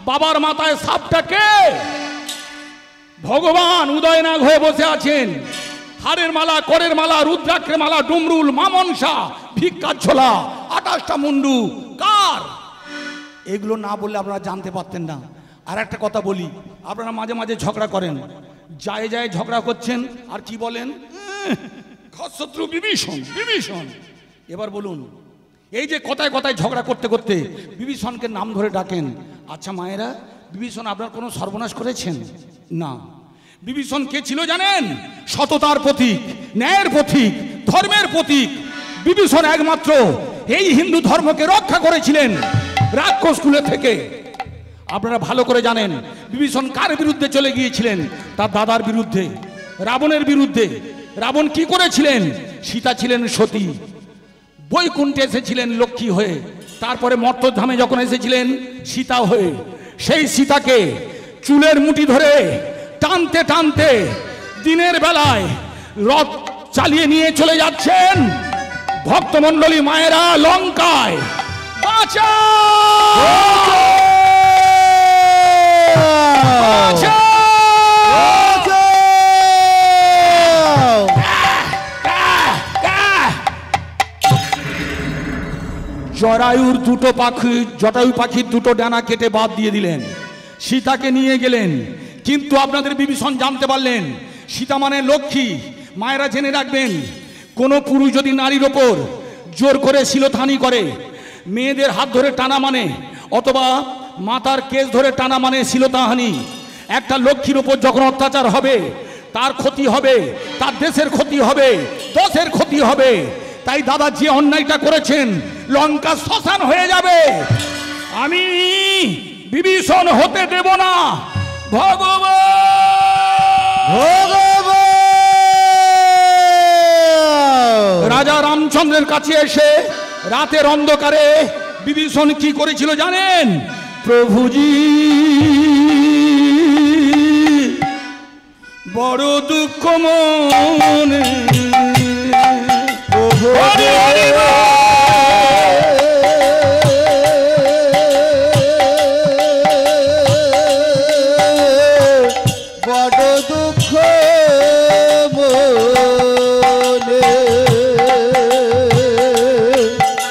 বাবার মাথায় সাপটা কে? ভগবান উদয়নাগ হয়ে বসে আছেন। হাড়ের মালা, করের মালা, রুদ্রাক্ষের মালা, ডুমরুল, মামনসা, ভিক্ষার ছোলা, 28টা মুন্ডু কার? এগুলো না বললে আপনারা জানতে পারতেন না। আর একটা কথা বলি, আপনারা মাঝে মাঝে ঝগড়া করেন, যায় যায় ঝগড়া করছেন আর কি বলেন, শত্রু বিভীষণ বিভীষণ। এবার বলুন, এই যে কথায় কথায় ঝগড়া করতে করতে বিভীষণকে নাম ধরে ডাকেন, আচ্ছা মায়েরা, বিভীষণ আপনার কোনো সর্বনাশ করেছেন? না। বিভীষণ কে ছিল জানেন? সততার প্রতীক, ন্যায়ের প্রতীক, ধর্মের প্রতীক। বিভীষণ একমাত্র এই হিন্দু ধর্মকে রক্ষা করেছিলেন রাক্ষস কুলে থেকে। আপনারা ভালো করে জানেন বিভীষণ কার বিরুদ্ধে চলে গিয়েছিলেন? তার দাদার বিরুদ্ধে, রাবণের বিরুদ্ধে। রাবণ কি করেছিলেন? সীতা ছিলেন সতী, বৈকুণ্ঠে এসেছিলেন লক্ষ্মী হয়ে, তারপরে মর্তধামে যখন এসেছিলেন সীতা হয়ে, সেই সীতাকে চুলের মুঠি ধরে টানতে টানতে দিনের বেলায় রথ চালিয়ে নিয়ে চলে যাচ্ছেন ভক্তমণ্ডলী মায়েরা লঙ্কায়। জরায়ুর দুটো পাখি, জটায়ু পাখির দুটো ডানা কেটে বাদ দিয়ে দিলেন, সীতাকে নিয়ে গেলেন। কিন্তু আপনাদের বিভীষণ জানতে পারলেন সীতা মানে লক্ষ্মী। মায়েরা জেনে রাখবেন, কোনো পুরুষ যদি নারীর ওপর জোর করে শিলথানি করে, মেয়েদের হাত ধরে টানা মানে, অথবা মাথার কেস ধরে টানা মানে শিলতাহানি। একটা লক্ষ্মীর ওপর যখন অত্যাচার হবে তার ক্ষতি হবে, তার দেশের ক্ষতি হবে, দশের ক্ষতি হবে। তাই দাদা যে অন্যায়টা করেছেন লঙ্কা শ্মশান হয়ে যাবে। আমি বিভীষণ হতে দেব না। রাজা রামচন্দ্রের কাছে এসে রাতের অন্ধকারে বিভীষণ কি করেছিল জানেন? প্রভুজি বড় দুঃখ মনে, বড় দুঃখ মনে,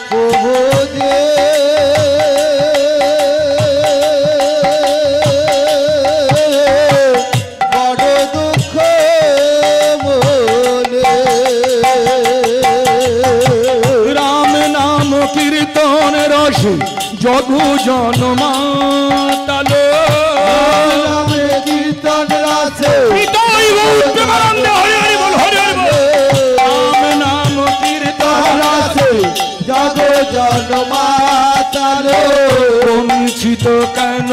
প্রভু যে বড় দুঃখ মনে। রাম নাম কীর্তন রস জগু জনমাতালো, রাম কীর্তন রসে রাম নাম কীর্তন রসে জগ জনমাতালো। বঞ্চিত কেন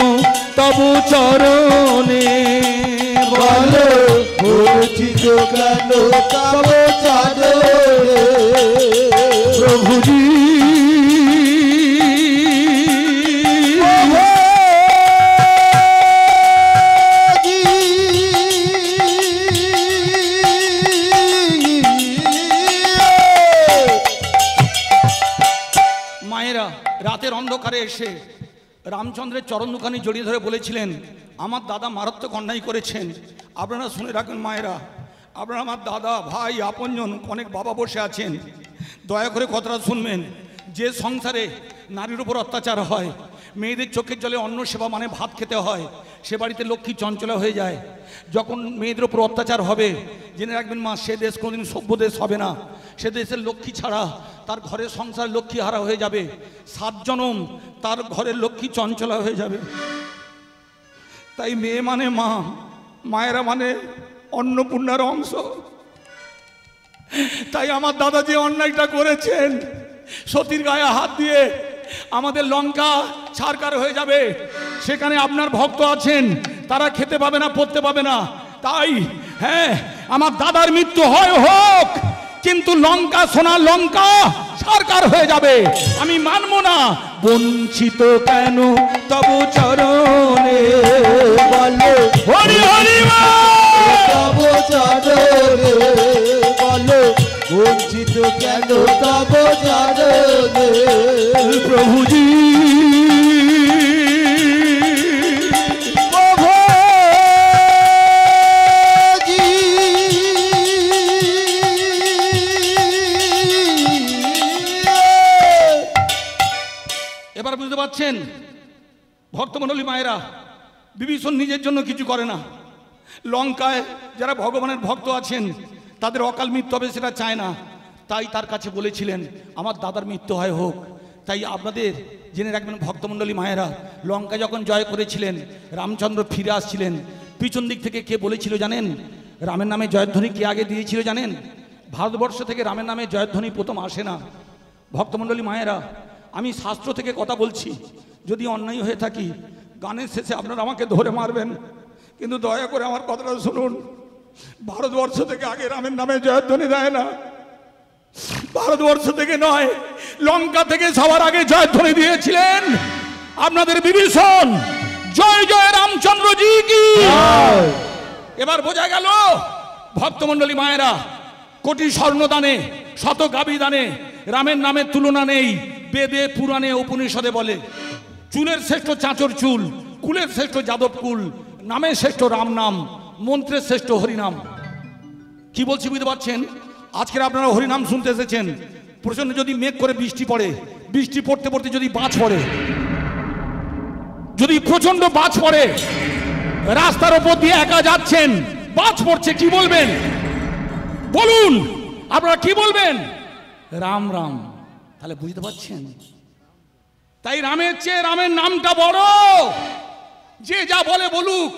তবু চরণে বলো, বঞ্চিত কেন তব চরণে। প্রভুজি মায়েরা রাতের অন্ধকারে এসে রামচন্দ্রের চরণ দুখানি জড়িয়ে ধরে বলেছিলেন, আমার দাদা মারাত্মক অন্যায় করেছেন। আপনারা শুনে রাখবেন মায়েরা, আপনারা আমার দাদা ভাই আপনজন অনেক বাবা বসে আছেন, দয়া করে কথাটা শুনবেন। যে সংসারে নারীর উপর অত্যাচার হয়, মেয়েদের চোখের জলে অন্ন সেবা মানে ভাত খেতে হয়, সে বাড়িতে লক্ষ্মী চঞ্চলা হয়ে যায়। যখন মেয়েদের উপর অত্যাচার হবে জেনে রাখবেন মা, সে দেশ কোনোদিন সভ্য দেশ হবে না। সে দেশের লক্ষ্মী ছাড়া তার ঘরের সংসার লক্ষ্মী হারা হয়ে যাবে। 7 জনম তার ঘরের লক্ষ্মী চঞ্চলা হয়ে যাবে। তাই মেয়ে মানে মা, মায়েরা মানে অন্নপূর্ণার অংশ। তাই আমার দাদা যে অন্যায়টা করেছেন, সতীর গায়ে হাত দিয়ে আমাদের লঙ্কা ছারকার হয়ে যাবে। সেখানে আপনার ভক্ত আছেন, তারা খেতে পাবে না, পড়তে পাবে না। তাই হ্যাঁ, আমার দাদার মৃত্যু হয় হোক, কিন্তু লঙ্কা সোনার লঙ্কা ছারকার হয়ে যাবে। আমি মানব না। বঞ্চিত কেন তবু চরণে, বলো হরি হরি তব চরণে। বলো বঞ্চিত কেন তব চরণে। প্রভুজি ভক্তমণ্ডলী মায়েরা, বিভীষণ নিজের জন্য কিছু করে না। লঙ্কায় যারা ভগবানের ভক্ত আছেন তাদের অকাল মৃত্যু হবে সেটা চায় না, তাই তার কাছে বলেছিলেন আমার দাদার মৃত্যু হয় হোক। তাই আপনাদের জেনে রাখবেন ভক্তমণ্ডলী মায়েরা, লঙ্কা যখন জয় করেছিলেন, রামচন্দ্র ফিরে আসছিলেন, পিছন দিক থেকে কে বলেছিল জানেন? রামের নামে জয়ধ্বনি কে আগে দিয়েছিল জানেন? ভারতবর্ষ থেকে রামের নামে জয়ধ্বনি প্রথম আসে না। ভক্তমণ্ডলী মায়েরা, আমি শাস্ত্র থেকে কথা বলছি, যদি অন্যায় হয়ে থাকি গানের শেষে আপনারা আমাকে ধরে মারবেন, কিন্তু দয়া করে আমার কথাটা শুনুন। ভারতবর্ষ থেকে আগে রামের নামে জয়ধ্বনি দেয় না, ভারতবর্ষ থেকে নয়, লঙ্কা থেকে সবার আগে জয়ধ্বনি দিয়েছিলেন আপনাদের বিভীষণ। জয় জয় রামচন্দ্রজি কি। এবার বোঝা গেল ভক্তমণ্ডলী মায়েরা, কোটি স্বর্ণদানে শত গাভী দানে রামের নামের তুলনা নেই। বেদে পুরাণে উপনিষদে বলে চুলের শ্রেষ্ঠ চাঁচর চুল, কুলের শ্রেষ্ঠ যাদব কুল, নামের শ্রেষ্ঠ রাম নাম, মন্ত্রের শ্রেষ্ঠ হরিনাম। কি বলছি বুঝতে পারছেন? আজকের আপনারা হরিনাম শুনতে এসেছেন, প্রচন্ড যদি মেঘ করে বৃষ্টি পড়ে, বৃষ্টি পড়তে পড়তে যদি বাজ পড়ে, যদি প্রচন্ড বাজ পড়ে, রাস্তার উপর দিয়ে একা যাচ্ছেন, বাজ পড়ছে, কি বলবেন বলুন? আপনারা কি বলবেন? রাম রাম। তাহলে বুঝতে পারছেন? তাই রামের চেয়ে রামের নামটা বড়। যে যা বলে বলুক,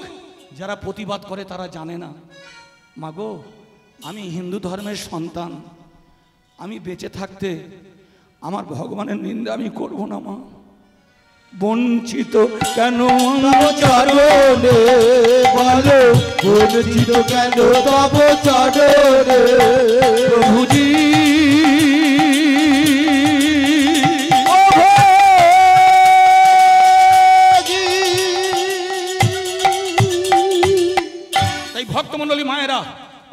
যারা প্রতিবাদ করে তারা জানে না। মাগো, আমি হিন্দু ধর্মের সন্তান, আমি বেঁচে থাকতে আমার ভগবানের নিন্দা আমি করব না মা। বঞ্চিত কেন চরণে বলো, বঞ্চিত কেন তব চরণে প্রভুজি। তাই ভক্তমণ্ডলী মায়েরা,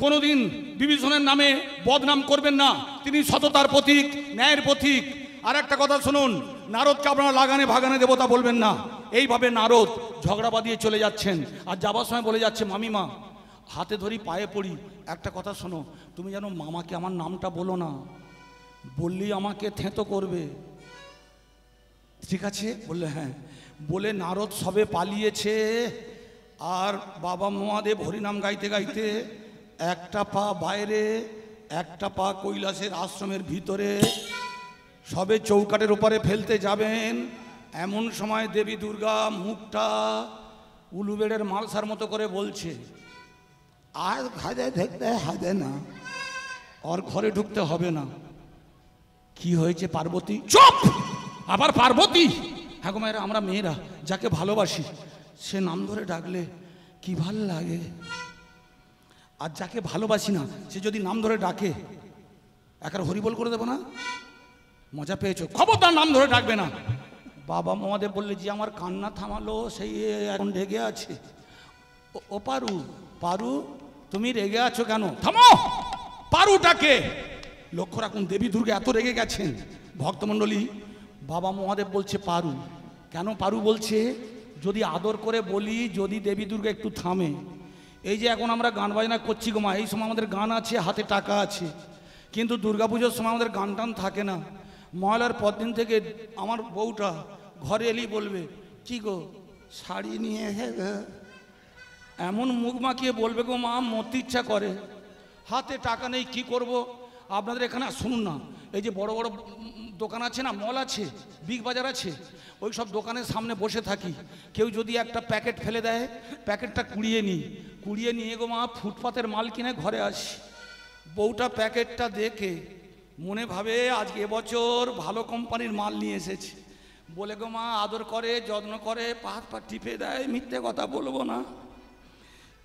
কোনোদিন বিভীষণের নামে বদনাম করবেন না। তিনি সততার প্রতীক, ন্যায়ের প্রতীক। আর একটা কথা শুনুন, নারদকে আপনারা লাগানে ভাগানে দেবতা বলবেন না। এইভাবে নারদ ঝগড়া বাঁধিয়ে চলে যাচ্ছেন, আর যাবার সময় বলে যাচ্ছে মামিমা হাতে ধরি পায়ে পড়ি, একটা কথা শোনো, তুমি যেন মামাকে আমার নামটা বলো না, বললেই আমাকে থেঁতো করবে, ঠিক আছে? বললে হ্যাঁ। বলে নারদ সবে পালিয়েছে, আর বাবা মহাদেব হরিনাম গাইতে গাইতে একটা পা বাইরে, একটা পা কৈলাসের আশ্রমের ভিতরে, সবে চৌকাটের উপরে ফেলতে যাবেন, এমন সময় দেবী দুর্গা মুখটা উলুবেড়ের মালসার মতো করে বলছে, আর ঘরে দেখতে হবে না, ওর ঘরে ঢুকতে হবে না। কি হয়েছে পার্বতী? চুপ! আবার পার্বতী? হ্যাঁ গো মায়েরা, আমরা মেয়েরা যাকে ভালোবাসি সে নাম ধরে ডাকলে কি ভাল লাগে, আর যাকে ভালোবাসি না সে যদি নাম ধরে ডাকে একার হরিবল করে দেবো না? মজা পেয়েছো? খবরদার নাম ধরে ডাকবে না। বাবা মহাদেব বললে যে আমার কান্না থামালো, সেই এখন রেগে আছে। ও পারু, পারু তুমি রেগে আছো কেন? থামো! পারুটাকে লক্ষ্য রাখুন, দেবী দুর্গা এত রেগে গেছেন। ভক্তমণ্ডলী, বাবা মহাদেব বলছে পারু। কেন পারু বলছে? যদি আদর করে বলি, যদি দেবী দুর্গা একটু থামে। এই যে এখন আমরা গান বাজনা করছি গো মা, এই সময় আমাদের গান আছে, হাতে টাকা আছে, কিন্তু দুর্গাপুজোর সময় আমাদের গান টান থাকে না। মহালয়ার পরদিন থেকে আমার বউটা ঘরে এলেই বলবে, কি গো শাড়ি নিয়ে এসে, এমন মুখ মাখিয়ে বলবে গো মা, মরতে ইচ্ছা করে, হাতে টাকা নেই, কি করব। আপনাদের এখানে শুনুন না, এই যে বড় বড় দোকান আছে না, মল আছে, বিগ বাজার আছে, ওই সব দোকানের সামনে বসে থাকি। কেউ যদি একটা প্যাকেট ফেলে দেয়, প্যাকেটটা কুড়িয়ে নিই, কুড়িয়ে নিয়ে গো মা ফুটপাতের মাল কিনে ঘরে আসি। বউটা প্যাকেটটা দেখে মনে ভাবে আজকে এবছর ভালো কোম্পানির মাল নিয়ে এসেছে, বলে গো মা আদর করে, যত্ন করে, পা পা টিপে দেয়, মিথ্যে কথা বলবো না।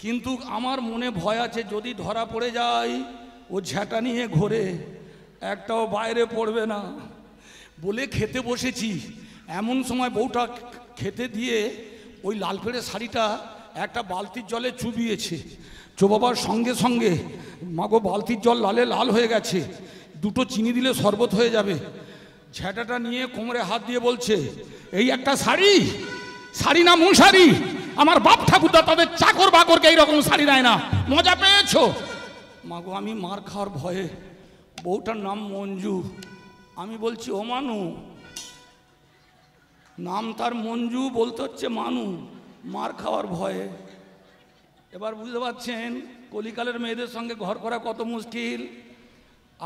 কিন্তু আমার মনে ভয় আছে, যদি ধরা পড়ে যায়, ও ঝ্যাঁটা নিয়ে ঘোরে, একটাও বাইরে পড়বে না। বলে খেতে বসেছি, এমন সময় বউটা খেতে দিয়ে ওই লাল পেড়ে শাড়িটা একটা বালতির জলে চুবিয়েছে। চোবাবার সঙ্গে সঙ্গে মাগো বালতির জল লালে লাল হয়ে গেছে, দুটো চিনি দিলে শরবত হয়ে যাবে। ঝ্যাঁটাটা নিয়ে কোমরে হাত দিয়ে বলছে, এই একটা শাড়ি, শাড়ি না মশারি, আমার বাপ ঠাকুরদা তাদের চাকর বাকরকে এইরকম শাড়ি দেয় না। মজা পেয়েছো? মাগো আমি মার খাওয়ার ভয়ে, বউটার নাম মঞ্জু, আমি বলছি ও মানু, নাম তার মঞ্জু, বলতে হচ্ছে মানু, মার খাওয়ার ভয়ে। এবার বুঝতে পারছেন কলিকালের মেয়েদের সঙ্গে ঘর করা কত মুশকিল।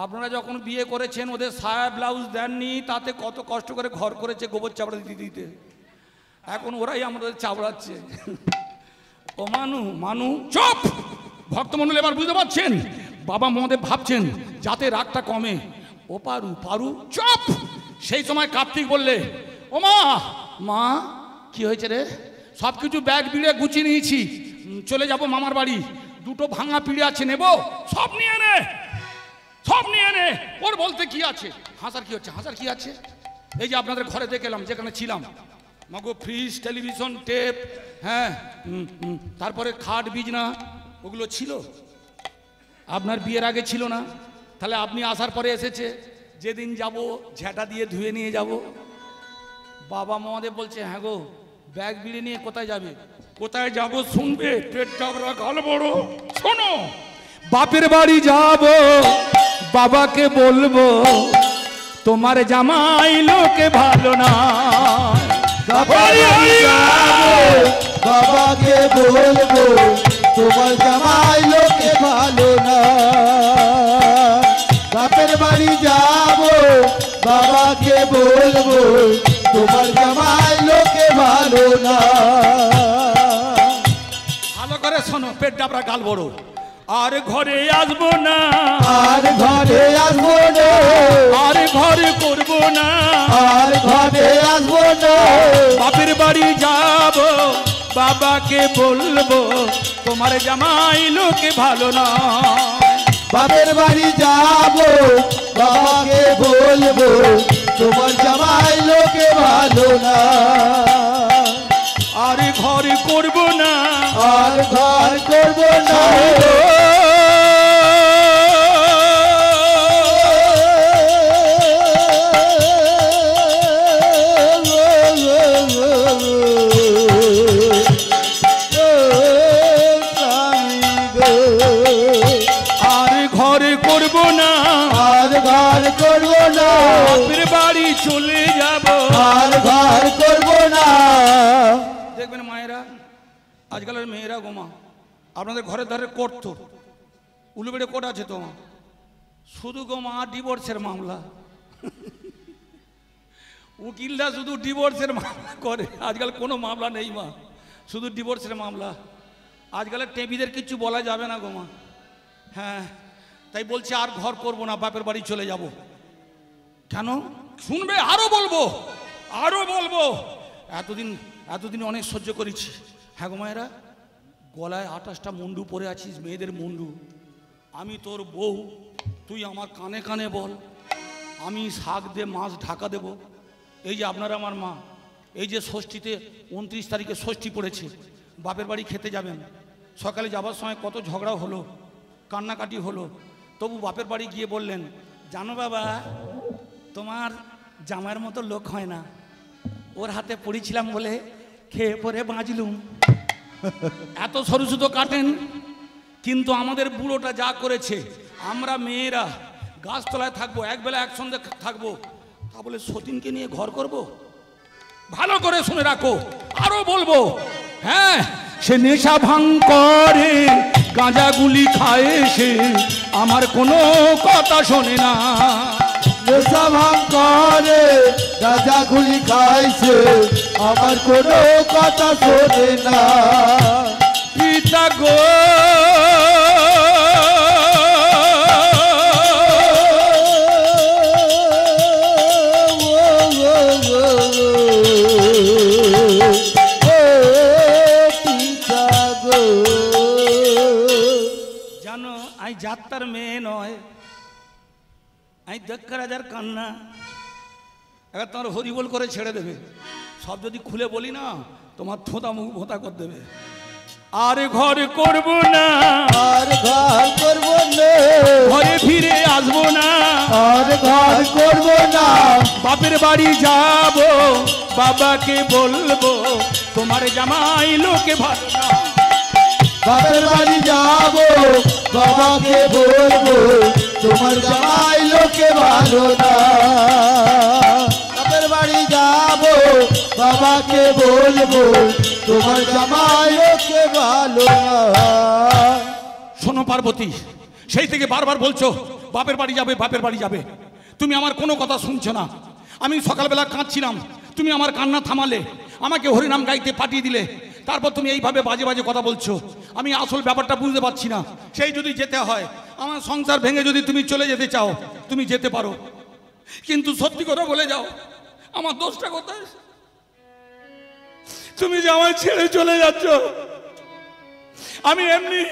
আপনারা যখন বিয়ে করেছেন ওদের সায়া ব্লাউজ দেননি, তাতে কত কষ্ট করে ঘর করেছে গোবর চাপড়া দিতে দিতে। এখন ওরাই আমাদের চাপড়াচ্ছে। ও মানু, মানু চুপ। ভক্তমণ্ডলী এবার বুঝতে পারছেন বাবা মহাদেব ভাবছেন যাতে রাগটা কমে। ও পারু, পারু চুপ। সেই সময় কার্তিক বললে, ও মা, মা কি হয়েছে রে? সব কিছু ব্যাগ বিড়ে গুছিয়ে নিয়েছি, চলে যাব মামার বাড়ি। দুটো ভাঙা পিড়ে আছে, নেব? সব নিয়ে নে, সব নিয়ে নে। ওর বলতে কি আছে? হাসার কি হচ্ছে? হাসার কি আছে? এই যে আপনাদের ঘরে দেখলাম যেখানে ছিলাম, মাগো ফ্রিজ, টেলিভিশন, টেপ, হ্যাঁ, তারপরে খাট, বিছনা, ওগুলো ছিল। আপনার বিয়ের আগে ছিল না, তাহলে আপনি আসার পরে এসেছে। যেদিন যাব ঝেঁটা দিয়ে ধুয়ে নিয়ে যাব। বাবা মহাদেব বলছে, হ্যাঁ গো, ব্যাগ বিড়ে নিয়ে কোথায় যাবে? কোথায় যাব শুনবে? পেট চাপড়া, গাল বড়। শোনো, বাপের বাড়ি যাব, বাবাকে বলবো তোমার জামাই লোকে ভালো না। বাপের বাড়ি যাব, বাবাকে বলবো তোমার জামাই লোকে ভালো না। বাপের বাড়ি যাব, বাবাকে বলবো তোমার জামাই লোকে ভালো না। ভালো করে শোনো, পেট চাপড়া, গাল বড়। আর ঘরে আসবো না, আর ঘরে আসবো না, আর ঘরে করবো না, আর ঘরে আসবো না। বাপের বাড়ি যাব, বাবাকে বলবো তোমার জামাই লোকে ভালো না। বাপের বাড়ি যাব, বাবাকে বলবো তোমার জামাই লোকে ভালো না। আর ঘর করবো না, আর ঘর করবো না। আর ঘর করবো না, আর ঘর করবো না। বাপের বাড়ি চলে যাব, আর ঘর করবো না। দেখবেন মায়েরা, আজকালের মেয়েরা গোমা, আপনাদের ঘরের ধারে কোর্ট, তো উলুবেড়ে কোর্ট আছে তো, শুধু গোমা ডিভোর্সের মামলা। উকিলরা শুধু ডিভোর্সের মামলা করে, আজকাল কোনো মামলা নেই মা, শুধু ডিভোর্সের মামলা। আজকালের টেবিদের কিছু বলা যাবে না গোমা। হ্যাঁ, তাই বলছে আর ঘর করবো না, বাপের বাড়ি চলে যাব। কেন শুনবে? আরো বলবো, আরো বলবো। এতদিন অনেক সহ্য করেছি। হ্যাঁ গো মায়েরা, গলায় 28টা মুন্ডু পরে আছিস, মেয়েদের মুন্ডু। আমি তোর বউ, তুই আমার কানে কানে বল, আমি শাক দিয়ে মাছ ঢাকা দেব। এই যে আপনারা আমার মা, এই যে ষষ্ঠীতে 29 তারিখে ষষ্ঠী পড়েছে, বাপের বাড়ি খেতে যাবেন। সকালে যাবার সময় কত ঝগড়া হলো, কান্নাকাটি হলো, তবু বাপের বাড়ি গিয়ে বললেন, জানো বাবা, তোমার জামাইয়ের মতো লোক হয় না, ওর হাতে পড়েছিলাম বলে খেয়ে পরে বাঁচলুম। এত সরু সুতো কাটেন। কিন্তু আমাদের বুড়োটা যা করেছে, আমরা মেয়েরা গাছতলায় থাকবো, একবেলা একসঙ্গে থাকবো, তা বলে সতীনকে নিয়ে ঘর করব? ভালো করে শুনে রাখো, আরো বলবো। হ্যাঁ, সে নেশা ভাঙ করে, গাঁজা গুলি খায়, সে আমার কোনো কথা শোনে না। নেশা ভাঙ করে, গাঁজা গুলি খাইছে, আমার কোনো কথা শোনে না। পিতা গো, জানো আমি যাত্রার মেয়ে নয়, আমি দক্ষ রাজার কান্না। এবার তোমার হরিবোল করে ছেড়ে দেবে। সব যদি খুলে বলি না, তোমার থোঁতা মুখ ভোঁতা করে দেবে। আর ঘর করব না, আর ঘর করবো না, ঘরে ফিরে আসবো না, আর ঘর করবো না। বাপের বাড়ি যাব, বাবাকে বলবো তোমার জামাই লোকে ভালো না। বাপের বাড়ি যাব, বাবাকে বলবো তোমার জামাই লোকে ভালো না। বাপের বাড়ি যাব, বাবাকে বলবো তোমার জামাই ওকে ভালো না। শোনো পার্বতী, সেই থেকে বারবার বলছো বাপের বাড়ি যাবে, বাপের বাড়ি যাবে। তুমি আমার কোনো কথা শুনছো না। আমি সকালবেলা কাঁদছিলাম, তুমি আমার কান্না থামালে, আমাকে হরিনাম গাইতে পাঠিয়ে দিলে। তারপর তুমি এইভাবে বাজে বাজে কথা বলছো। আমি আসল ব্যাপারটা বুঝতে পারছি না। সেই যদি যেতে হয়, আমার সংসার ভেঙে যদি তুমি চলে যেতে চাও, তুমি যেতে পারো, কিন্তু সত্যি কথা বলে যাও, আমার দোষটা কোথায়? তুমি যে আমায় ছেড়ে চলে যাচ্ছ। আমি এমনি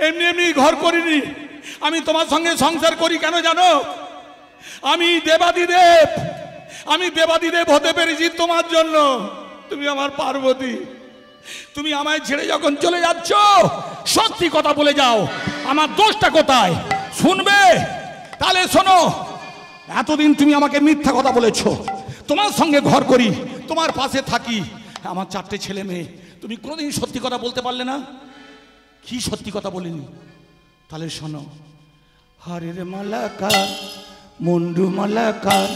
এমনি এমনি ঘর করিনি, আমি তোমার সঙ্গে সংসার করি কেন জানো? আমি দেবাদিদেব হতে পেরেছি তোমার জন্য। তুমি আমার পার্বতী। তুমি আমায় ছেড়ে যখন চলে যাচ্ছ, সত্যি কথা বলে যাও, আমার দোষটা কোথায়? শুনবে? তাহলে শোনো, এতদিন তুমি আমাকে মিথ্যা কথা বলেছ। তোমার সঙ্গে ঘর করি, তোমার পাশে থাকি, আমার 4টে ছেলে মেয়ে। তুমি কোনোদিন সত্যি কথা বলতে পারলে না। কি সত্যি কথা বলিনি? তাহলে শোনো, হারের মালাকার মুন্ডু মালাকার,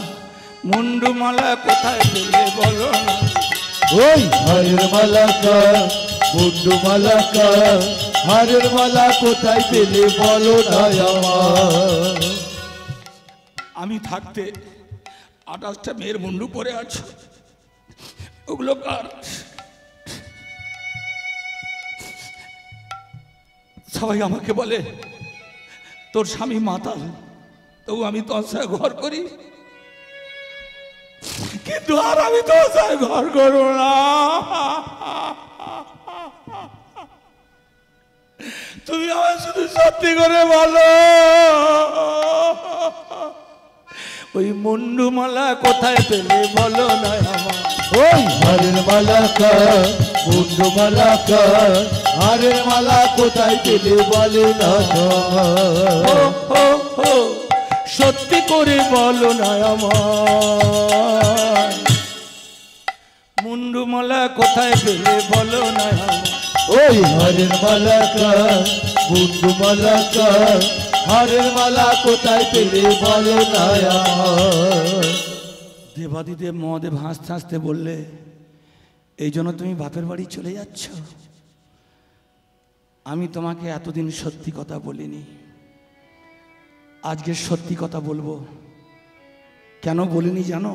মুন্ডু মালা কোথায় পেলে বলো না। ওই হারের মালাকার মুন্ডু মালাকার, হারের মালা কোথায় পেলে বলো না আমার। আমি থাকতে 28টা মেয়ের মুন্ডু পরে আছো, ওগুলো কার? সবাই আমাকে বলে তোর স্বামী মাতাল, তবু আমি তোর সাথে ঘর করি, কিন্তু আর আমি তোর সাথে ঘর করবো না। তুমি আমার শুধু সত্যি করে বলো, ওই মুন্ডুমালা কোথায় পেলে বলো না আমার। ওই হারের মালাকার মুন্ডু মালাকার, হারের মালা কোথায় পেলে বলো না আমার। সত্যি করে বলো না আমার, মুন্ডুমালা কোথায় পেলে বলো না আমার। ওই হারের মালাকার মুন্ডু মালাকার, হারের মালা কোথায় পেলে বলো না আমার। দেবাদিদেব মহাদেব হাসতে হাসতে বললে, এই জন্য তুমি বাপের বাড়ি চলে যাচ্ছ? আমি তোমাকে এতদিন সত্যি কথা বলিনি, আজকে সত্যি কথা বলবো। কেন বলিনি জানো?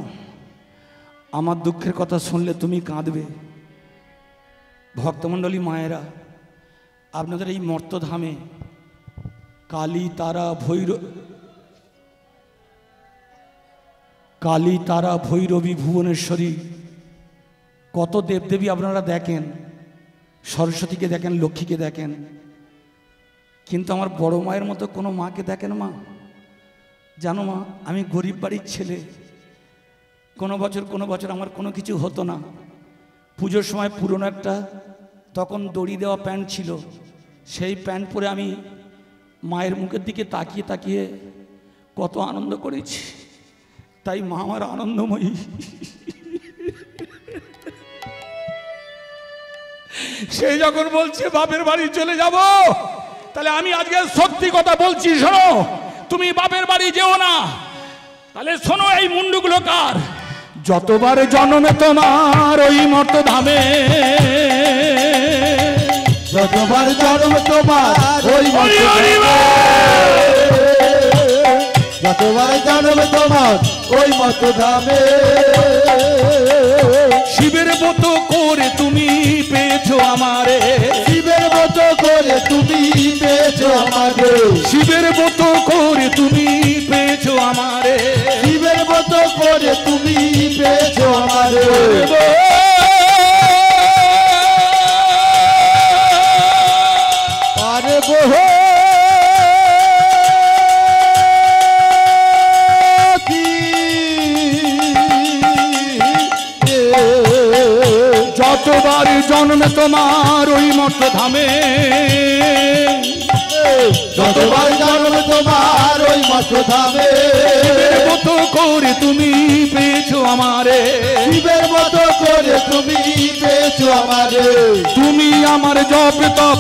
আমার দুঃখের কথা শুনলে তুমি কাঁদবে। ভক্তমণ্ডলী মায়েরা, আপনাদের এই মর্তধামে কালী তারা ভৈরবী ভুবনেশ্বরী কত দেবদেবী আপনারা দেখেন, সরস্বতীকে দেখেন, লক্ষ্মীকে দেখেন, কিন্তু আমার বড় মায়ের মতো কোনো মাকে দেখেন মা? জানো মা, আমি গরিব বাড়ির ছেলে। কোনো বছর আমার কোনো কিছু হতো না। পুজোর সময় পুরনো একটা তখন দড়ি দেওয়া প্যান্ট ছিল, সেই প্যান্ট পরে আমি মায়ের মুখের দিকে তাকিয়ে তাকিয়ে কত আনন্দ করেছি। তাই মা আমার আনন্দময়ী। সে যখন বলছে বাপের বাড়ি চলে যাব, তাহলে আমি আজকে সত্যি কথা বলছি। শোনো, তুমি বাপের বাড়ি যেও না। তাহলে শোনো, এই মুন্ডুগুলো কার? যতবার জন্মে তোমার ওই মর্তধামে, যতবার জন্ম তোমার ওই যতবার জন্ম তোমার ওই মর্তধামে, শিবের মতো করে তুমি পেয়েছো আমারে, শিবের মতো করে তুমি পেয়েছো আমারে, শিবের মতো করে তুমি পেয়েছো আমারে, শিবের মতো করে তুমি পেয়েছো আমারে। আরে বহু যতবার জন্মে তোমার ওই মর্তধামে, যতবার জন্ম তোমার ওই মর্তধামে, শিবের মতো করে তুমি পেয়েছো আমারে, শিবের মতো করে তুমি পেয়েছো আমারে। তুমি আমার জপ তপ,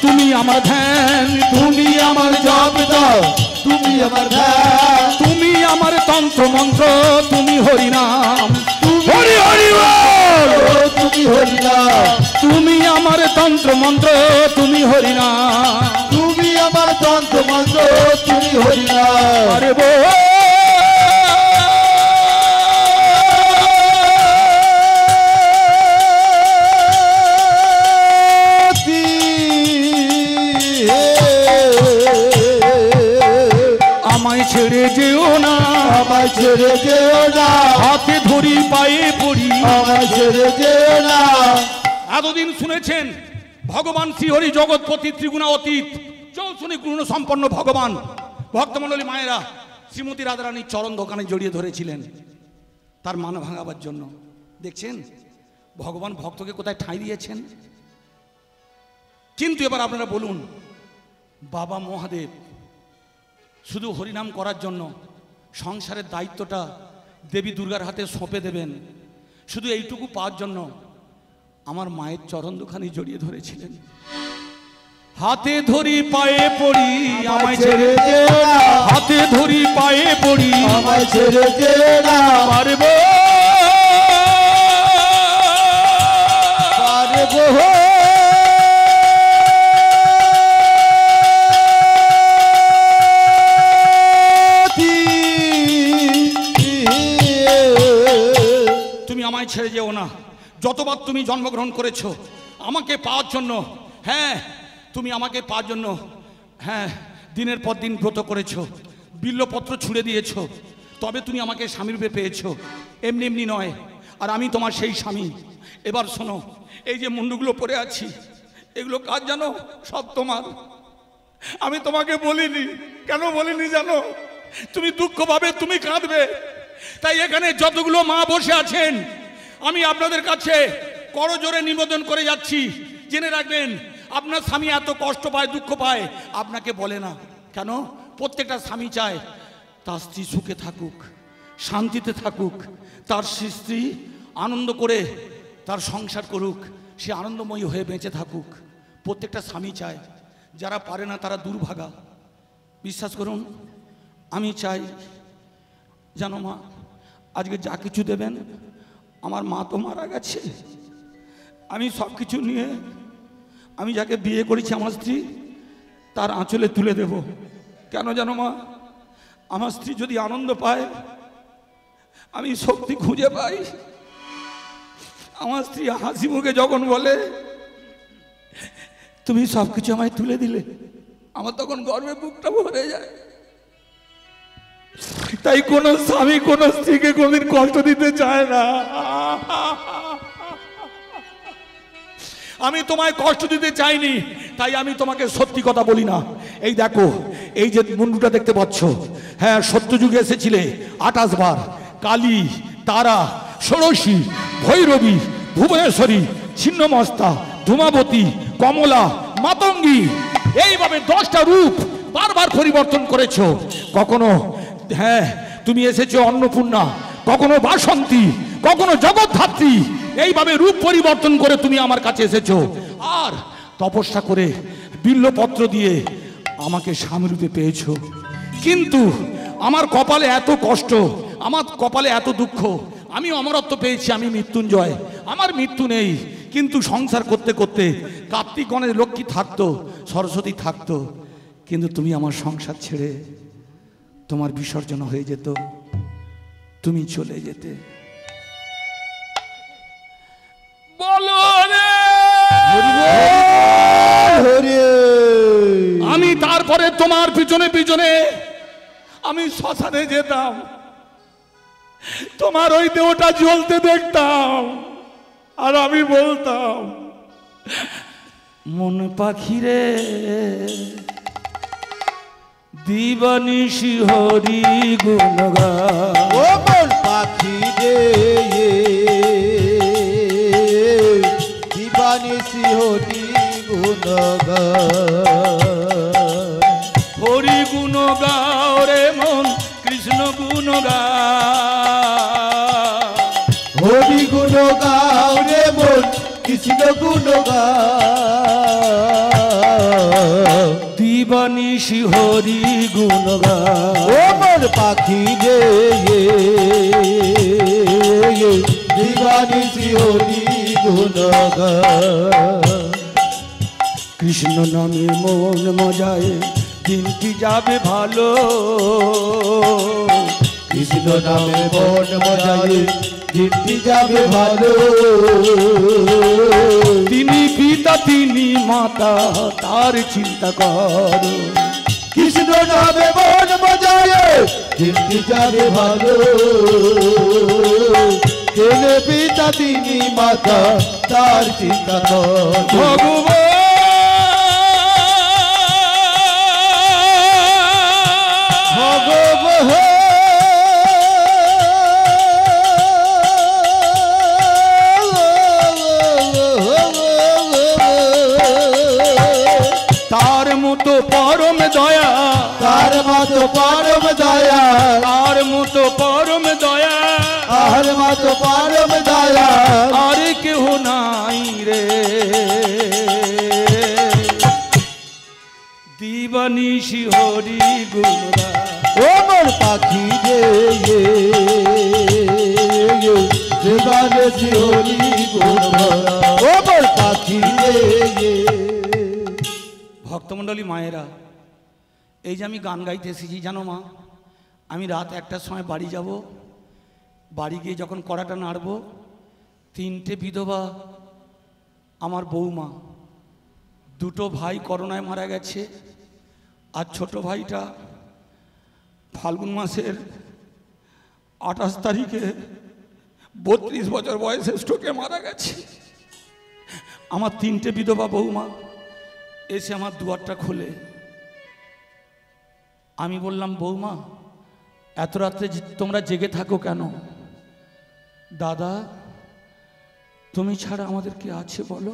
তুমি আমার ধ্যান, তুমি আমার জপ দাও, তুমি আমার ধ্যান, তুমি আমার তন্ত্র মন্ত্র, তুমি হরিনাম, হরি হরি বল। তুমি হরি নাম, তুমি আমার তন্ত্র মন্ত্র, তুমি হরি নাম। তুমি আমার তন্ত্র মন্ত্র, তুমি হরি নাম। আরে বল। আমায় ছেড়ে যেও না, আমায় ছেড়ে যেও না, হাতে ধরি পায়ে পড়ি, আমায় ছেড়ে যেও না। এতদিন শুনেছেন ভগবান শ্রীহরি জগৎপতি ত্রিগুণাতীত চৌষুনী গুণ সম্পন্ন ভগবান ভক্তমণ্ডলী মায়েরা শ্রীমতী রাধারানীর চরণ দোকানে জড়িয়ে ধরেছিলেন তার মান ভাঙাবার জন্য। দেখছেন ভগবান ভক্তকে কোথায় ঠাঁই দিয়েছেন। কিন্তু এবার আপনারা বলুন, বাবা মহাদেব শুধু হরিনাম করার জন্য সংসারের দায়িত্বটা দেবী দুর্গার হাতে সঁপে দেবেন, শুধু এইটুকু পাওয়ার জন্য আমার মায়ের চরণ দুখানি জড়িয়ে ধরেছিলেন। হাতে ধরি পায়ে পড়ি, আমায় ছেড়ে যেও না, হাতে ধরি পায়ে পড়ি, আমায় ছেড়ে যেও না। পারবো পারবো তুমি আমায় ছেড়ে যেও না। যতবার তুমি জন্মগ্রহণ করেছো আমাকে পাওয়ার জন্য, হ্যাঁ তুমি আমাকে পাওয়ার জন্য, হ্যাঁ দিনের পর দিন ব্রত করেছো, বিল্লপত্র ছুঁড়ে দিয়েছো, তবে তুমি আমাকে স্বামীরূপে পেয়েছো, এমনি এমনি নয়। আর আমি তোমার সেই স্বামী। এবার শোনো, এই যে মুন্ডুগুলো পরে আছি এগুলো কাজ জানো, সব তোমার। আমি তোমাকে বলিনি, কেন বলিনি জানো? তুমি দুঃখ পাবে, তুমি কাঁদবে। তাই এখানে যতগুলো মা বসে আছেন আমি আপনাদের কাছে করজোরে নিবেদন করে যাচ্ছি, জেনে রাখবেন আপনার স্বামী এত কষ্ট পায়, দুঃখ পায়, আপনাকে বলে না কেন? প্রত্যেকটা স্বামী চায় তার স্ত্রী সুখে থাকুক, শান্তিতে থাকুক, তার স্ত্রী আনন্দ করে তার সংসার করুক, সে আনন্দময়ী হয়ে বেঁচে থাকুক। প্রত্যেকটা স্বামী চায়। যারা পারে না তারা দুর্ভাগা। বিশ্বাস করুন, আমি চাই জানো মা, আজকে যা কিছু দেবেন, আমার মা তো মারা গেছে, আমি সব কিছু নিয়ে আমি যাকে বিয়ে করেছি আমার স্ত্রী তার আঁচলে তুলে দেব। কেন জানো মা? আমার স্ত্রী যদি আনন্দ পায়, আমি শক্তি খুঁজে পাই। আমার স্ত্রী হাসি মুখে যখন বলে তুমি সব কিছু আমায় তুলে দিলে, আমার তখন গর্বে বুকটা ভরে যায়। তাই কোন স্বামী কোন স্ত্রীকে কোনদিন কষ্ট দিতে চায় না। আমি তোমায় কষ্ট দিতে চাইনি, তাই আমি তোমাকে সত্যি কথা বলি না। এই দেখো, এই যে মুন্ডুটা দেখতে পাচ্ছ, হ্যাঁ সত্যযুগে এসেছিলে 28 বার। কালী, তারা, ষোড়শী, ভৈরবী, ভুবনেশ্বরী, ছিন্নমস্তা, ধূমাবতী, কমলা, মাতঙ্গী, এইভাবে 10টা রূপ বারবার পরিবর্তন করেছো। কখনো হ্যাঁ তুমি এসেছো অন্নপূর্ণা, কখনো বাসন্তী, কখনো জগদ্ধাত্রী, এইভাবে রূপ পরিবর্তন করে তুমি আমার কাছে এসেছো। আর তপস্যা করে বিল্লপত্র দিয়ে আমাকে স্বামীরূপে পেয়েছো। কিন্তু আমার কপালে এত কষ্ট, আমার কপালে এত দুঃখ, আমি অমরত্ব পেয়েছি, আমি মৃত্যুঞ্জয়, আমার মৃত্যু নেই। কিন্তু সংসার করতে করতে কার্তিক গণেশ লক্ষ্মী থাকতো, সরস্বতী থাকতো, কিন্তু তুমি আমার সংসার ছেড়ে তোমার বিসর্জন হয়ে যেত, তুমি চলে যেতে। বলো রে আমি তারপরে তোমার পিছনে পিছনে আমি শ্মশানে যেতাম, তোমার ওই দেহটা জ্বলতে দেখতাম, আর আমি বলতাম মন পাখিরে দিবানিশি হরি গুণগান। ও মন পাখি রে দিবানিশি হরি গুণগান। হরি গুণ গাও রে মন, কৃষ্ণ গুণ গাও, হরি গুণ গাও রে মন, কৃষ্ণ গুণ গাও। দিবানিশি হরি গুণ গাও। ও মন পাখি রে নিশি হরি গুণগান। কৃষ্ণ নামে মন মজায় দিনটি যাবে ভালো, কৃষ্ণ নামে মন মজায় দিনটি যাবে ভালো। তিনি পিতা তিনি মাতা তার চিন্তা করো, কৃষ্ণ নামে মন মজায় দিনটি যাবে ভালো। তিনি পিতা তিনি মাতা তার চিন্তা করো। তার মতো পরম দয়া, তার মতো পরম দয়া, তার মতো পরম দয়া, তার মতো পরম দয়া আর কেহ নাই রে। দিবানিশি হরি গুণগান। ও মোর পাখি রে দিবানিশি হরি গুণগান। ও মোর পাখি রে। ভক্তমণ্ডলী মায়েরা, এই যে আমি গান গাইতে এসেছি জানো মা, আমি রাত 1টার সময় বাড়ি যাব, বাড়ি গিয়ে যখন কড়াটা নাড়ব, 3টে বিধবা আমার বৌমা, 2টো ভাই করোনায় মারা গেছে, আর ছোট ভাইটা ফাল্গুন মাসের 28 তারিখে 32 বছর বয়সে স্ট্রোকে মারা গেছে। আমার 3টে বিধবা বৌমা এসে আমার দুয়ারটা খোলে। আমি বললাম, বৌমা এত রাত্রে তোমরা জেগে থাকো কেন? দাদা তুমি ছাড়া আমাদের কে আছে বলো?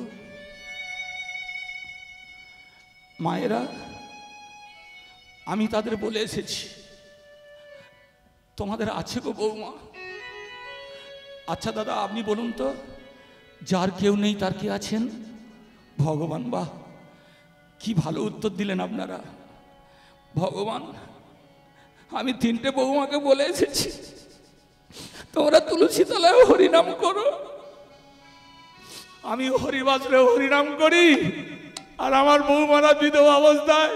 মায়েরা, আমি তাদের বলে এসেছি, তোমাদের আছে গো বৌমা। আচ্ছা দাদা আপনি বলুন তো, যার কেউ নেই তার কে আছেন? ভগবান। বাহ, কি ভালো উত্তর দিলেন আপনারা। ভগবান, আমি 3টে বৌমাকে বলে এসেছি তোমরা তুলসী তলায় হরিনাম করো। আমি হরিবাসরে হরিনাম করি, আর আমার বৌমারা বিধবা অবস্থায়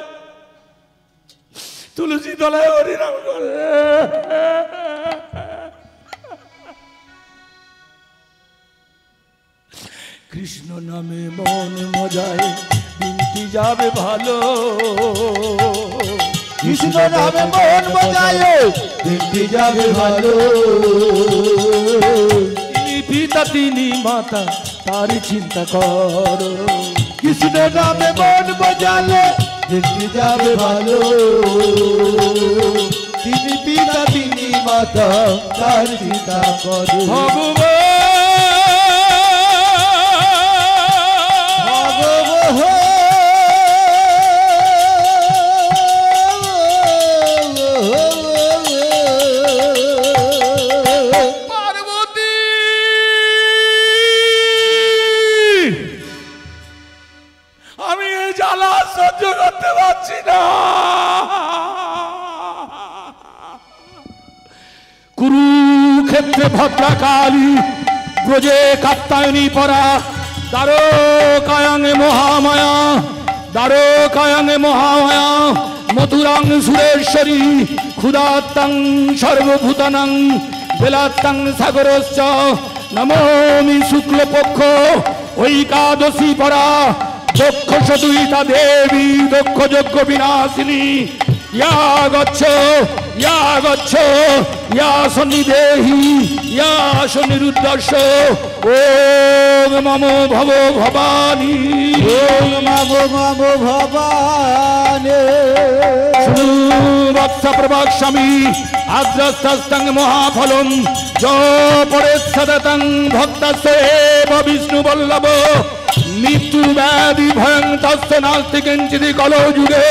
তুলসী তলায় হরিনাম করে। কৃষ্ণ নামে মন মজায় দিনটি যাবে ভালো, কৃষ্ণ নামে মন মজায় দিনটি যাবে ভালো। তিনি পিতা তিনি মাতা তার চিন্তা করো, কৃষ্ণ নামে মন মজালে দিনটি যাবে ভালো। তিনি পিতা তিনি মাতা তার চিন্তা করো। ভগবান কুরুক্ষেত্রে ভদ্রাকালী ব্রজে কাত্যায়নী পরা দ্বারকায়াঙে মহামায়া, দ্বারকায়াঙে মহামায়া মথুরাং সুরেশ্বরী ক্ষুধাত্তাং সর্বভূতানাং বেলাত্তাং সাগরশ্চ নমোমি শুক্লপক্ষ ঐকাদশী পরা দক্ষ সদুইতা দেবী দক্ষ যজ্ঞ বিনাশিনী ইয়া গচ্ছ ইয়া গচ্ছ ইয়া সন্নিদেহি ইয়া সন্নিরুদ্ধস্য ওম মম ভব ভবানী ওম মম মম ভবানী। বৎস প্রবক্ষ্যামি আদ্রস্তং মহাফলম য পরে সদতং ভক্তস্যে বিষ্ণু বল্লভ মৃত্যু ব্যাধি ভয়ং তস্য নাস্তি কিঞ্চিদি কলো যুগে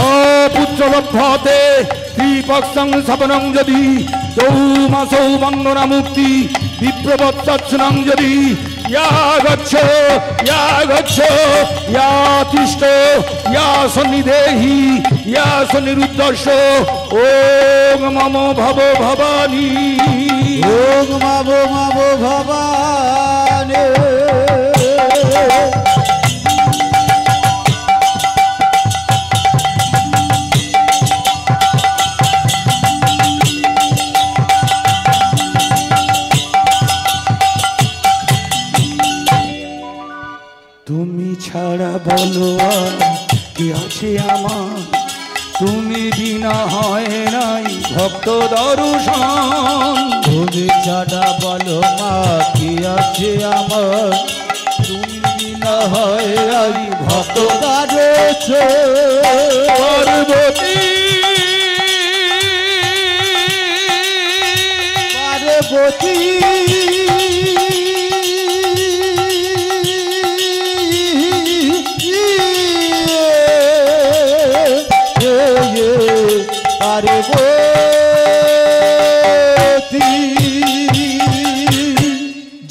অপুত্রলভ্যতে ত্রিপক্ষং সপনং যদি দৌমাসৌ বন্দনা মুক্তি বিপ্রবৎসৎসুনং যদি ইয়া গচ্ছ ইয়া গচ্ছ ইয়া তিষ্ঠ ইয়া সন্নিদেহি ইয়া সন্নিরুদ্ধস্য ওম মম ভব ভবানী। ওম মাবো মাবো ভবানী তুমি ছাড়া বলো আর কি আছে আমার, তুমি বিনা হয় নাই ভক্ত দর্শন। তুমি ছাড়া বলো মা কি আছে আমার, তুমি বিনা হয় আই ভক্ত পার্বতী পার্বতী পার্বতী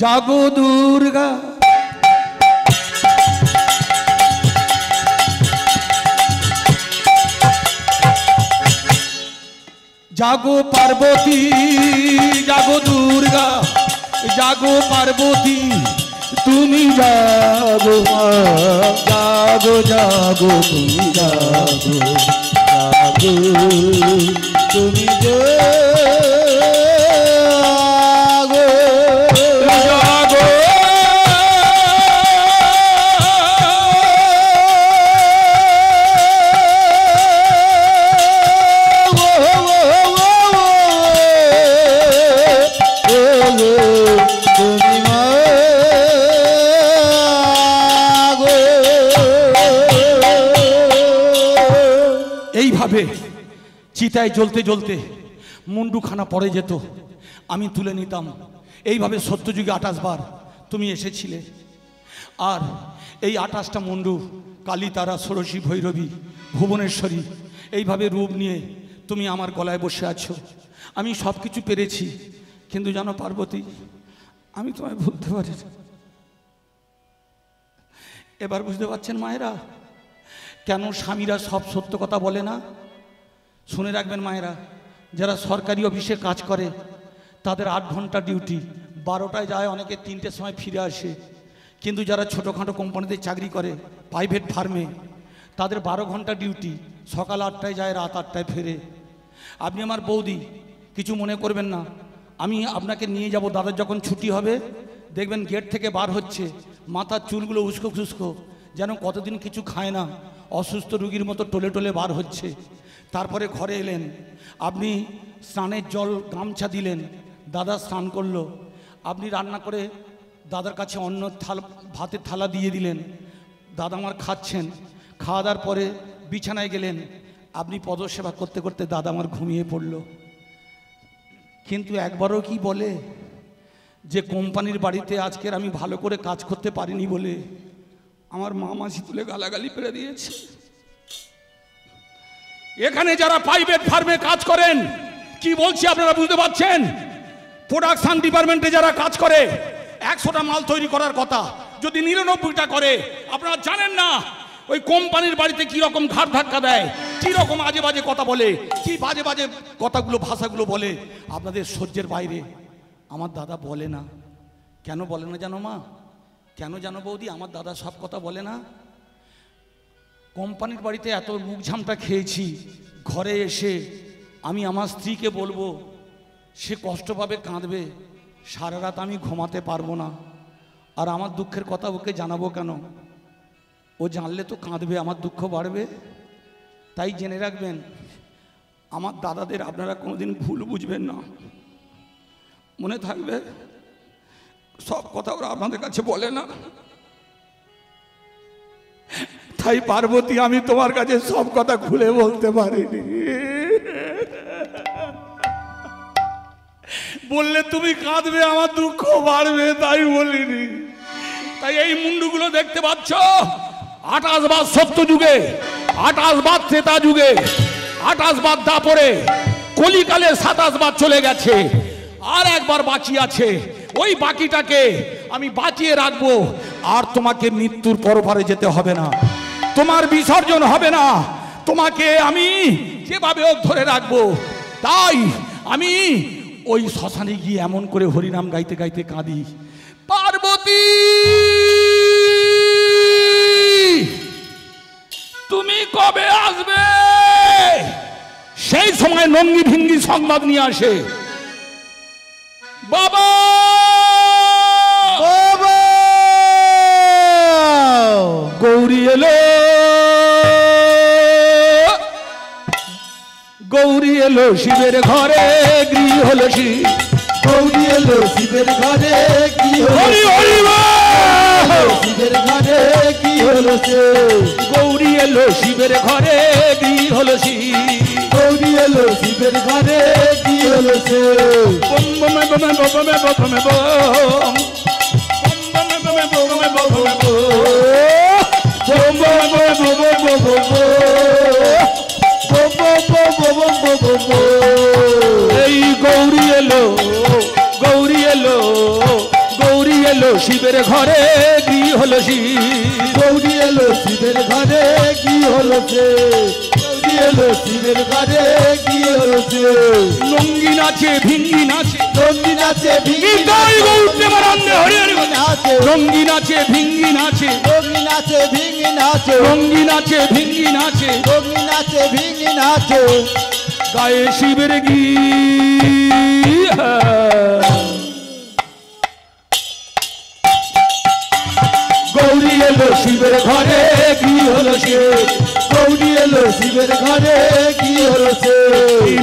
জাগো দুর্গা জাগো পার্বতী, জাগো দুর্গা, জাগো পার্বতী, তুমি জাগো মা, জাগো জাগো তুমি জাগো, জাগো তুমি জাগো জাগো তুমি মা গো। এইভাবে চিতায় জ্বলতে জ্বলতে মুন্ডুখানা পড়ে যেত, আমি তুলে নিতাম। এইভাবে সত্যযুগে 28 বার তুমি এসেছিলে, আর এই 28টা মুন্ডু কালী, তারা, ষোড়শী, ভৈরবী, ভুবনেশ্বরী এইভাবে রূপ নিয়ে তুমি আমার গলায় বসে আছো। আমি সব কিছু পেরেছি, কিন্তু জানো পার্বতী, আমি তোমায় ভুলতে পারি। এবার বুঝতে পারছেন মায়েরা, কেন স্বামীরা সব সত্য কথা বলে না? শুনে রাখবেন মায়েরা, যারা সরকারি অফিসে কাজ করে তাদের 8 ঘন্টা ডিউটি, 12টায় যায়, অনেকে 3টের সময় ফিরে আসে। কিন্তু যারা ছোটোখাটো কোম্পানিতে চাকরি করে, প্রাইভেট ফার্মে, তাদের 12 ঘন্টা ডিউটি, সকাল 8টায় যায়, রাত 8টায় ফেরে। আপনি আমার বৌদি, কিছু মনে করবেন না, আমি আপনাকে নিয়ে যাব। দাদার যখন ছুটি হবে দেখবেন গেট থেকে বার হচ্ছে, মাথার চুলগুলো উস্কো খুস্কো, যেন কতদিন কিছু খায় না, অসুস্থ রুগীর মতো টলে টলে বার হচ্ছে। তারপরে ঘরে এলেন, আপনি স্নানের জল গামছা দিলেন, দাদা স্নান করলো, আপনি রান্না করে দাদার কাছে অন্য ভাতের থালা দিয়ে দিলেন, দাদা আমার খাচ্ছেন। খাওয়া দাওয়ার পরে বিছানায় গেলেন, আপনি পদসেবা করতে করতে দাদা আমার ঘুমিয়ে পড়ল। কিন্তু একবারও কি বলে যে কোম্পানির বাড়িতে আজকের আমি ভালো করে কাজ করতে পারিনি বলে আমার মা মাসি তুলে গালাগালি পেরে দিয়েছে। এখানে যারা প্রাইভেট ফার্মে কাজ করেন, কি বলছি আপনারা বুঝতে পারছেন? প্রোডাকশন ডিপার্টমেন্টে যারা কাজ করে, 100টা মাল তৈরি করার কথা, যদি 99টা করে, আপনারা জানেন না ওই কোম্পানির বাড়িতে কি রকম ঘাট ধাক্কা দেয়, কি রকম আজে বাজে কথা বলে, কি বাজে বাজে কথাগুলো, ভাষাগুলো বলে, আপনাদের সহ্যের বাইরে। আমার দাদা বলে না। কেন বলে না জানো মা? কেন জানো বৌদি? আমার দাদা সব কথা বলে না। কোম্পানির বাড়িতে এত মুখ ঝামটা খেয়েছি, ঘরে এসে আমি আমার স্ত্রীকে বলবো, সে কষ্ট পাবে, কাঁদবে, সারা রাত আমি ঘুমাতে পারবো না। আর আমার দুঃখের কথা ওকে জানাবো কেন? ও জানলে তো কাঁদবে, আমার দুঃখ বাড়বে। তাই জেনে রাখবেন, আমার দাদাদের আপনারা কোনোদিন ভুল বুঝবেন না, মনে থাকবে। সব কথা ওরা আপনাদের কাছে বলে না। তাই পার্বতী, আমি তোমার কাছে সব কথা খুলে বলতে পারিনি। বললে তুমি কাঁদবে, আমার দুঃখ বাড়বে, তাই বলিনি। তাই এই মুন্ডুগুলো দেখতে পাচ্ছ, 28 বার সত্য যুগে, 28 বার ত্রেতা যুগে, 28 বার দাপরে, কলিকালে 27 বার চলে গেছে, আর একবার বাকি আছে। ওই বাকিটাকে আমি বাঁচিয়ে রাখবো, আর তোমাকে মৃত্যুর পরপারে যেতে হবে না, তোমার বিসর্জন হবে না, তোমাকে আমি যেভাবে হোক ধরে রাখবো। তাই আমি ওই শ্মশানে গিয়ে এমন করে হরিনাম গাইতে গাইতে কাঁদি, পার্বতী তুমি কবে আসবে? সেই সময় নঙ্গি ভিঙ্গি সংবাদ নিয়ে আসে, বাবা গৌরী এলো, গৌরী এলো শিবের ঘরে গৃহ হলো শিব, গৌরী এলো শিবের ঘরে কি হরি হরি বল। শিবের ঘরে কি হলো সে, গৌরী এলো শিবের ঘরে গৃহ হলো শিব, গৌরী এলো শিবের ঘরে কি হলো সে, বম বমে বমে বমে বমে বম, বম বমে বমে বমে বমে বম, বম বমে বমে বমে বম। এই গৌরী এলো, গৌরী এলো, গৌরী এলো শিবের ঘরে গৃহ হলো শিব, গৌরী এলো শিবের ঘরে কি হলো সে, গৌরী এলো শিবের ঘরে কি হলো সে, লঙ্গি নাচে ভিঙ্গি নাচে, রঙ্গি নাচে ভিঙ্গি গাই গৌরী মারান্নে হরি হরি বল। নাচে, রঙ্গি নাচে ভিঙ্গি নাচে, রঙ্গি নাচে ভিঙ্গি নাচে, রঙ্গি নাচে ভিঙ্গি নাচে, রঙ্গি নাচে ভিঙ্গি নাচে, গায়ে শিবের গীত। গৌরী এলো শিবের ঘরে গৃহ হলো শিব, গৌরী এলো শিবের ঘরে কি হলো সে,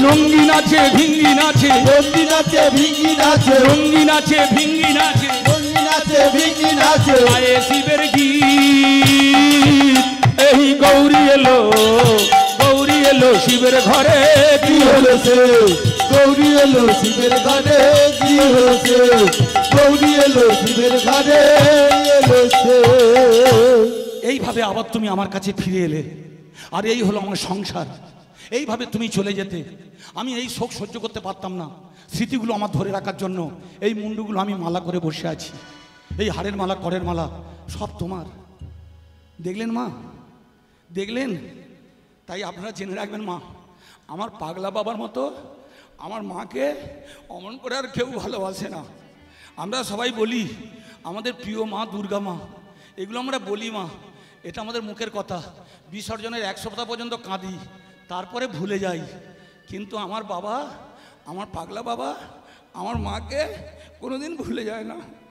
লঙ্গি নাচে ভিঙ্গি নাচে, রঙ্গি নাচে ভিঙ্গি নাচে, রঙ্গি নাচে ভিঙ্গি নাচে, রঙ্গি নাচে ভিঙ্গি নাচে, গায়ে শিবের গীত। এই গৌরী এলো, গৌরী এলো শিবের ঘরে কি হলো সে, গৌরী এলো শিবের ঘরে কি হলো সে, গৌরী এলো শিবের ঘরে এলো সে। এইভাবে আবার তুমি আমার কাছে ফিরে এলে, আর এই হলো আমার সংসার। এইভাবে তুমি চলে যেতে আমি এই শোক সহ্য করতে পারতাম না। স্মৃতিগুলো আমার ধরে রাখার জন্য এই মুন্ডুগুলো আমি মালা করে বসে আছি। এই হাড়ের মালা, করের মালা সব তোমার। দেখলেন মা, দেখলেন? তাই আপনারা জেনে রাখবেন মা, আমার পাগলা বাবার মতো আমার মাকে অমন করে আর কেউ ভালোবাসে না। আমরা সবাই বলি আমাদের প্রিয় মা দুর্গা মা, এগুলো আমরা বলি মা, এটা আমাদের মুখের কথা। বিসর্জনের 1 সপ্তাহ পর্যন্ত কাঁদি, তারপরে ভুলে যাই। কিন্তু আমার বাবা, আমার পাগলা বাবা আমার মাকে কোনোদিন ভুলে যায় না।